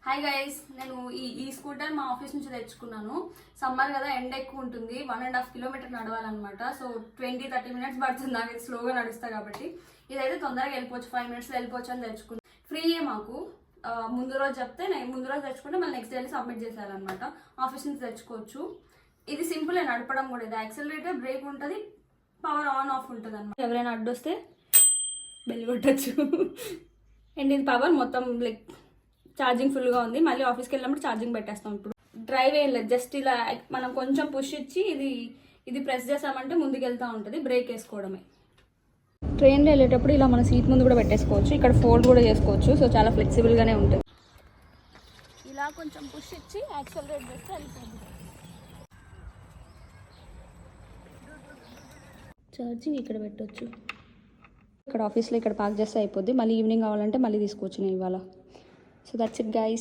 Hi guys, నేను ఈ scooter మా ఆఫీస్ నుంచి తెచ్చుకున్నాను. సమ్మర్ కదా, ఎండ ఎక్కువ ఉంటుంది. 1.5 కిలోమీటర్ నడవాలన్నమాట. సో 20-30 మినిట్స్ పడుతుంది. నాకు స్లోగా నడుస్తా కాబట్టి ఇదైతే తొందరగా వెళ్ళిపోవచ్చు, 5 మినిట్స్లో వెళ్ళిపోవచ్చు అని తెచ్చుకున్నాను. ఫ్రీయే మాకు. ముందు రోజు చెప్తే నేను ముందు రోజు తెచ్చుకుంటే మళ్ళీ నెక్స్ట్ డే సబ్మిట్ చేసేయాలన్నమాట. ఆఫీస్ నుంచి తెచ్చుకోవచ్చు. ఇది సింపుల్ నడపడం కూడా. ఇది యాక్సిలరేటర్, బ్రేక్ ఉంటుంది, పవర్ ఆన్ ఆఫ్ ఉంటుంది అన్నమాట. ఎవరైనా అడ్డొస్తే బెల్ కొట్టచ్చు. అండ్ ఇది పవర్ మొత్తం లైక్ ఛార్జింగ్ ఫుల్గా ఉంది. మళ్ళీ ఆఫీస్కి వెళ్ళినప్పుడు ఛార్జింగ్ పెట్టేస్తాం. ఇప్పుడు డ్రైవ్ ఏం లేదు, జస్ట్ ఇలా మనం కొంచెం పుష్ ఇచ్చి ఇది ప్రెస్ చేసామంటే ముందుకు వెళ్తూ ఉంటుంది. బ్రేక్ వేసుకోవడమే. ట్రైన్లో వెళ్ళేటప్పుడు ఇలా మన సీట్ ముందు కూడా పెట్టేసుకోవచ్చు. ఇక్కడ ఫోల్డ్ కూడా చేసుకోవచ్చు. సో చాలా ఫ్లెక్సిబుల్గానే ఉంటుంది. ఇలా కొంచెం పుష్ ఇచ్చి యాక్సిలరేట్ చేస్తే వెళ్ళిపోతుంది. ఛార్జింగ్ ఇక్కడ పెట్టవచ్చు. ఇక్కడ ఆఫీస్లో ఇక్కడ పార్క్ చేస్తే అయిపోద్ది. మళ్ళీ ఈవినింగ్ కావాలంటే మళ్ళీ తీసుకోవచ్చు నేను ఇవాళ. So that's it guys.